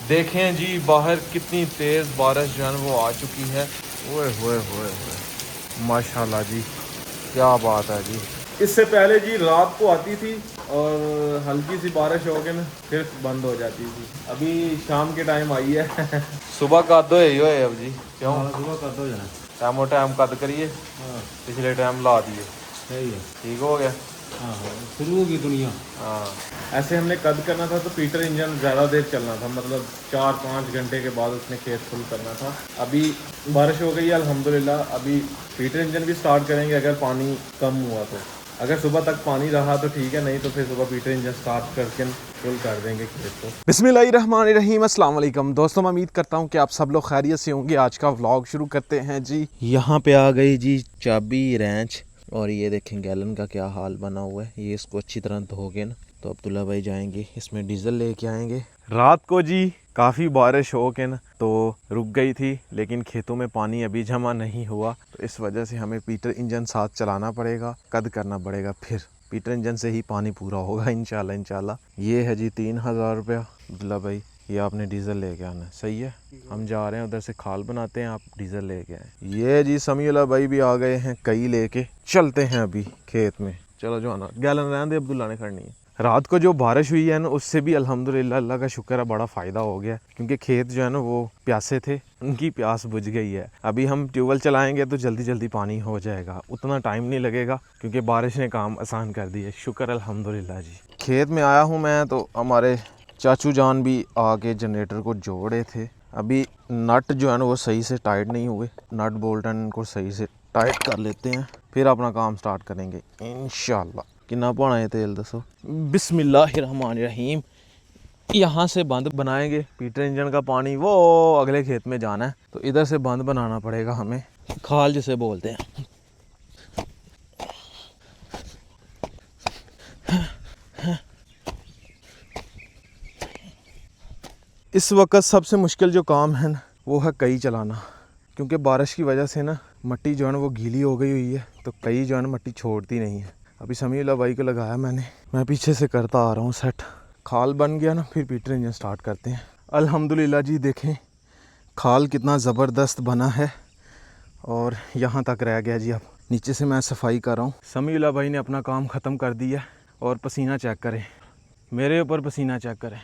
देखें जी बाहर कितनी तेज़ बारिश जो है वो आ चुकी है। ओए होए होए होए, माशाल्लाह जी, क्या बात है जी। इससे पहले जी रात को आती थी और हल्की सी बारिश हो गई ना फिर बंद हो जाती थी। अभी शाम के टाइम आई है। सुबह कद होए अब जी, क्यों सुबह कद हो जाए। टाइमो टाइम कद करिए, हाँ पिछले टाइम ला दिए, सही है। ठीक हो गया। हाँ हाँ शुरू होगी दुनिया। हाँ, ऐसे हमने कद करना था तो पीटर इंजन ज़्यादा देर चलना था, मतलब 4-5 घंटे के बाद उसने खेत फुल करना था। अभी बारिश हो गई है अल्हम्दुलिल्लाह। अभी पीटर इंजन भी स्टार्ट करेंगे अगर पानी कम हुआ तो। अगर सुबह तक पानी रहा तो ठीक है, नहीं तो फिर सुबह पीटर इंजन स्टार्ट करके फुल कर देंगे खेत को। बिस्मिल्लाहिर्रहमानिर्रहीम, अस्सलाम वालेकुम दोस्तों, मैं उम्मीद करता हूँ कि आप सब लोग खैरियत से होंगे। आज का व्लॉग शुरू करते हैं जी। यहाँ पे आ गई जी चाबी रेंच, और ये देखें गैलन का क्या हाल बना हुआ है। ये इसको अच्छी तरह धोगे ना तो अब्दुल्ला भाई जाएंगे इसमें डीजल लेके आएंगे। रात को जी काफ़ी बारिश हो के न तो रुक गई थी, लेकिन खेतों में पानी अभी जमा नहीं हुआ, तो इस वजह से हमें पीटर इंजन साथ चलाना पड़ेगा, कद करना पड़ेगा, फिर पीटर इंजन से ही पानी पूरा होगा इंशाल्लाह इंशाल्लाह। ये है जी 3000 रुपया। अब्दुल्ला भाई ये आपने डीज़ल लेके आना है, सही है। हम जा रहे हैं उधर से खाल बनाते हैं, आप डीज़ल लेके आए। ये जी समीउल्लाह भाई भी आ गए हैं कई लेके, चलते हैं अभी खेत में। चलो जो आना गैलन रहने दे, अब्दुल्ला ने खड़नी है। रात को जो बारिश हुई है ना उससे भी अल्हम्दुलिल्लाह अल्लाह का शुक्र है बड़ा फ़ायदा हो गया, क्योंकि खेत जो है ना वो प्यासे थे, उनकी प्यास बुझ गई है। अभी हम ट्यूबवेल चलाएंगे तो जल्दी जल्दी पानी हो जाएगा, उतना टाइम नहीं लगेगा, क्योंकि बारिश ने काम आसान कर दिया, शुक्र अल्हम्दुलिल्लाह जी। खेत में आया हूँ मैं तो हमारे चाचू जान भी आके जनरेटर को जोड़े थे। अभी नट जो है ना वो सही से टाइट नहीं हुए, नट बोल्टन को सही से टाइट कर लेते हैं, फिर अपना काम स्टार्ट करेंगे इंशाल्लाह। कितना पाना है तेल दसो। बिस्मिल्लाहिर्रहमानिर्रहीम। यहाँ से बंद बनाएंगे पीटर इंजन का पानी, वो अगले खेत में जाना है तो इधर से बंद बनाना पड़ेगा हमें, खाल जिसे बोलते हैं। इस वक्त सबसे मुश्किल जो काम है ना वो है कई चलाना, क्योंकि बारिश की वजह से ना मट्टी जो है ना वो गीली हो गई हुई है, तो कई जो है ना मट्टी छोड़ती नहीं है। अभी समीउल्लाह भाई को लगाया मैंने, मैं पीछे से करता आ रहा हूँ सेट। खाल बन गया ना फिर पीटर इंजन स्टार्ट करते हैं। अल्हम्दुलिल्लाह जी, देखें खाल कितना ज़बरदस्त बना है और यहाँ तक रह गया जी। अब नीचे से मैं सफाई कर रहा हूँ। समीउल्लाह भाई ने अपना काम ख़त्म कर दिया और पसीना चेक करें, मेरे ऊपर पसीना चेक करें।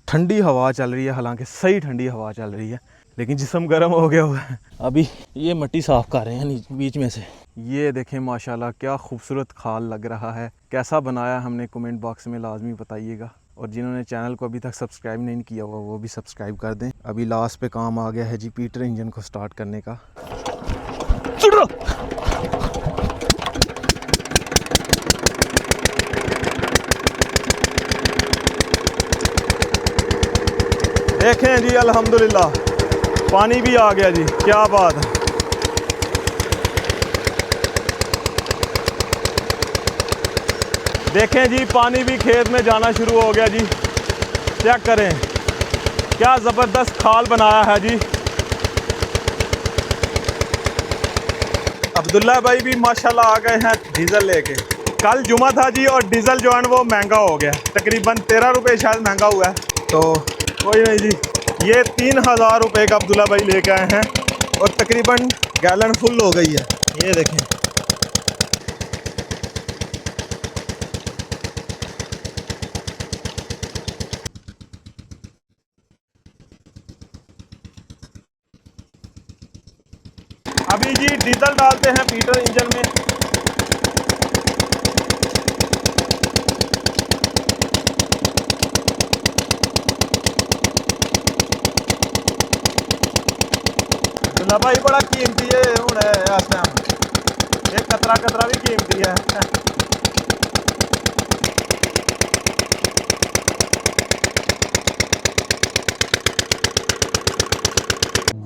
ठंडी हवा चल रही है, हालांकि सही ठंडी हवा चल रही है, लेकिन जिस्म गर्म हो गया हुआ है। अभी ये मिट्टी साफ़ कर रहे हैं बीच में से। ये देखें माशाल्लाह क्या खूबसूरत खाल लग रहा है। कैसा बनाया हमने कमेंट बॉक्स में लाजमी बताइएगा, और जिन्होंने चैनल को अभी तक सब्सक्राइब नहीं किया हुआ वो भी सब्सक्राइब कर दें। अभी लास्ट पे काम आ गया है जी पीटर इंजन को स्टार्ट करने का। देखें जी अल्हम्दुलिल्लाह पानी भी आ गया जी, क्या बात है। देखें जी पानी भी खेत में जाना शुरू हो गया जी, चेक करें क्या ज़बरदस्त खाल बनाया है जी। अब्दुल्ला भाई भी माशाल्लाह आ गए हैं डीज़ल लेके। कल जुमा था जी और डीज़ल जो है वो महंगा हो गया, तकरीबन 13 रुपये शायद महंगा हुआ है, तो कोई नहीं जी। ये 3000 रुपये का अब्दुल्ला भाई लेके आए हैं और तकरीबन गैलन फुल हो गई है, ये देखें। अभी जी डीजल डालते हैं पीटर इंजन में। अब्दुल्ला भाई बड़ा कीमती है हूँ इस टाइम, एक कतरा कतरा भी कीमती है।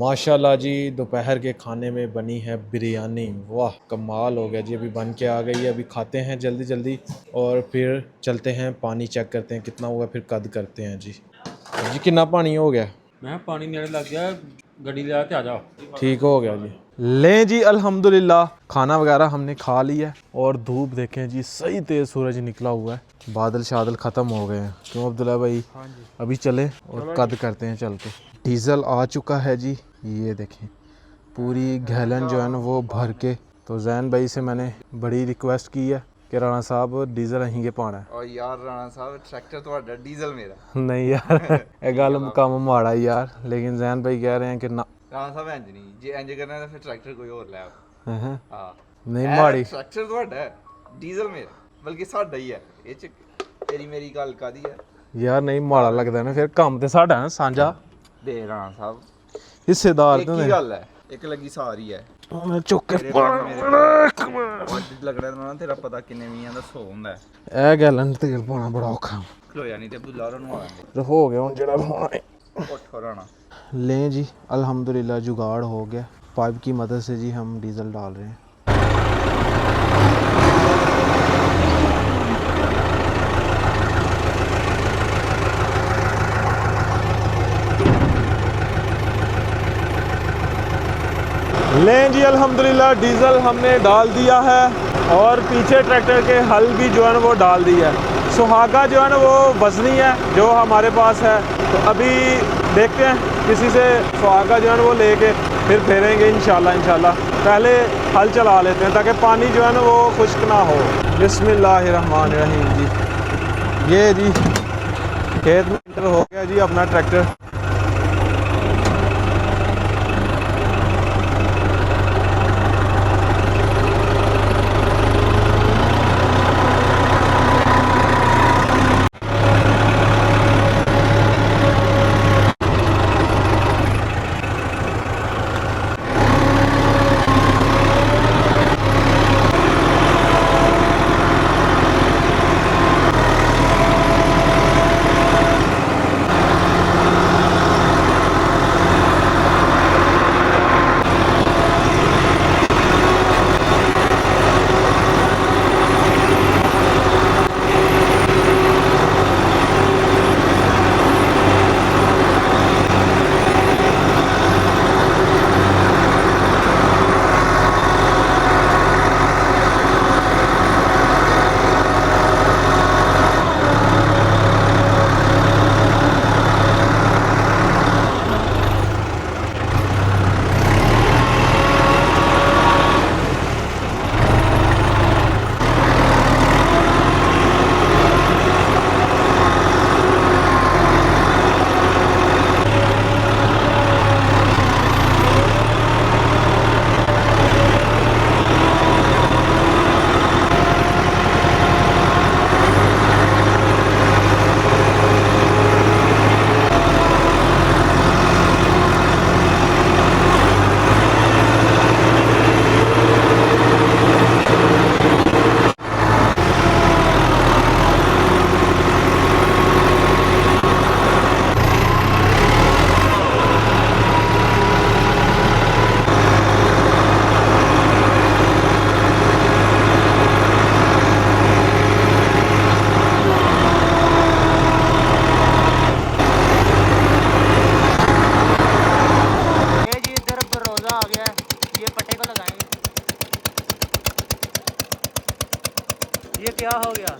माशाल्लाह जी दोपहर के खाने में बनी है बिरयानी, वाह कमाल हो गया जी। अभी बन के आ गई है, अभी खाते हैं जल्दी जल्दी और फिर चलते हैं पानी चेक करते हैं कितना हुआ, फिर कद करते हैं जी। जी कितना पानी हो गया? मैं पानी नेड़े लग गया, गड्डी ले आते आ जाओ। ठीक हो गया जी। लें जी अल्हम्दुलिल्लाह खाना वगैरह हमने खा लिया है और धूप देखें जी सही तेज़ सूरज निकला हुआ है। बादल शादल ख़त्म हो गए हैं। क्यों अब्दुल्ला भाई? हाँ जी। अभी चले और कद करते हैं चल के। डीज़ल आ चुका है जी, ये देखें पूरी गैलन जो है ना वो भर के। तो जैन भाई से मैंने बड़ी रिक्वेस्ट की है कि राणा साहब डीज़ल अहीं के पाना है। और यार राणा साहब ट्रैक्टर ਤੁਹਾਡਾ ਡੀਜ਼ਲ ਮੇਰਾ नहीं यार ये गल कम माड़ा यार, लेकिन जैन भाई कह रहे हैं कि ना ਰਾਣਾ ਸਾਹਿਬ ਇੰਜ ਨਹੀਂ, ਜੇ ਇੰਜ ਕਰਨਾ ਤਾਂ ਫਿਰ ਟਰੈਕਟਰ ਕੋਈ ਹੋਰ ਲੈ ਆਓ। हैं, ਹਾਂ नहीं माड़ी ਟਰੈਕਟਰ ਤੁਹਾਡਾ ਹੈ, ਡੀਜ਼ਲ ਮੇਰਾ, ਬਲਕਿ ਸਾਡਾ ਹੀ ਹੈ। ਇਹ ਚ ਤੇਰੀ ਮੇਰੀ ਗੱਲ ਕਾਦੀ ਹੈ? यार नहीं माड़ा लगता ना, फिर काम तो साडा है ना साझा, ਦੇ ਰਾਣਾ ਸਾਹਿਬ हिस्सेदार ਇੱਕ तो ਹੀ ने। ਗੱਲ ਹੈ, ਇੱਕ ਲੱਗੀ ਸਾਰੀ ਹੈ। मैं चुक के ਅੱਜ ਲੱਗਣਾ ਨਾ ਤੇਰਾ ਪਤਾ ਕਿੰਨੇ ਮੀਆਂ ਦਾ 100 ਹੁੰਦਾ ਹੈ। ए गैलन तेल पाना बड़ा औखा ਖਲੋਇਆ ਨਹੀਂ ਤੇ ਬੁੱਲਾ ਨੂੰ ਆ तो हो गया हुन जेड़ा होना है। ਉੱਠੋ ਰਾਣਾ। लें जी अल्हम्दुलिल्लाह जुगाड़ हो गया, पाइप की मदद से जी हम डीज़ल डाल रहे हैं। लें जी अल्हम्दुलिल्लाह डीज़ल हमने डाल दिया है और पीछे ट्रैक्टर के हल भी जो है ना वो डाल दिया है। सुहागा जो है ना वो वज़नी है जो हमारे पास है, तो अभी देखते हैं किसी से सुहागा जो है ना वो लेके फिर फेरेंगे इंशाल्लाह। पहले हल चला लेते हैं ताकि पानी जो है ना वो खुश्क ना हो। बिस्मिल्लाहिर्रहमानिर्रहीम जी, ये जी खेत में इंटर हो गया जी अपना ट्रैक्टर। ये क्या हो गया?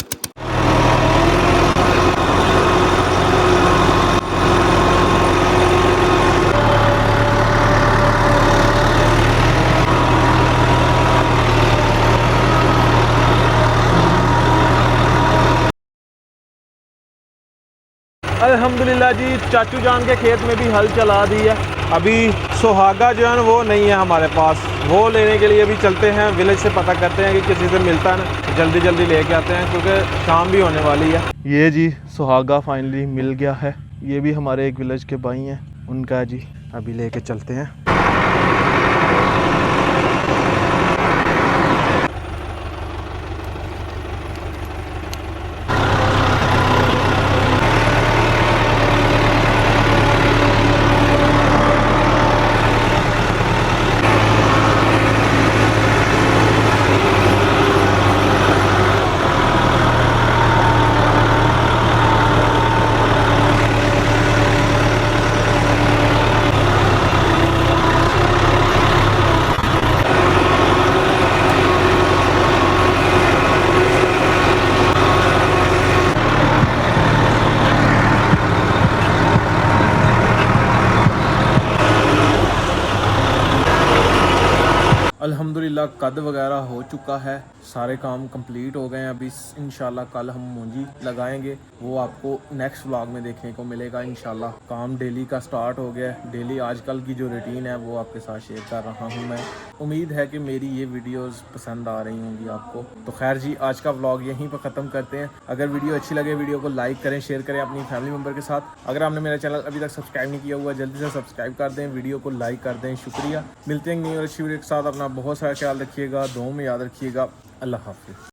अल्हम्दुलिल्लाह जी चाचू जान के खेत में भी हल चला दी है। अभी सुहागा जो है ना वो नहीं है हमारे पास, वो लेने के लिए भी चलते हैं विलेज से, पता करते हैं कि किसी से मिलता है ना, जल्दी जल्दी लेके आते हैं क्योंकि शाम भी होने वाली है। ये जी सुहागा फाइनली मिल गया है, ये भी हमारे एक विलेज के भाई हैं, उनका जी अभी लेके चलते हैं। अल्हम्दुलिल्लाह कद वगैरह हो चुका है, सारे काम कंप्लीट हो गए हैं। अभी इंशाल्लाह कल हम मूंजी लगाएंगे, वो आपको नेक्स्ट व्लॉग में देखने को मिलेगा इंशाल्लाह। काम डेली का स्टार्ट हो गया है, डेली आजकल की जो रूटीन है वो आपके साथ शेयर कर रहा हूँ मैं। उम्मीद है कि मेरी ये वीडियोस पसंद आ रही होंगी आपको। तो खैर जी, आज का व्लॉग यहीं पर ख़त्म करते हैं। अगर वीडियो अच्छी लगे वीडियो को लाइक करें, शेयर करें अपनी फैमिली मेम्बर के साथ। अगर आपने मेरा चैनल अभी तक सब्सक्राइब नहीं किया हुआ जल्दी से सब्सक्राइब कर दें, वीडियो को लाइक कर दें। शुक्रिया। मिलते हैं नई और अच्छी वीडियो के साथ। अपना बहुत सारा ख्याल रखिएगा, दुआओं में याद रखिएगा। अल्लाह हाफिज़।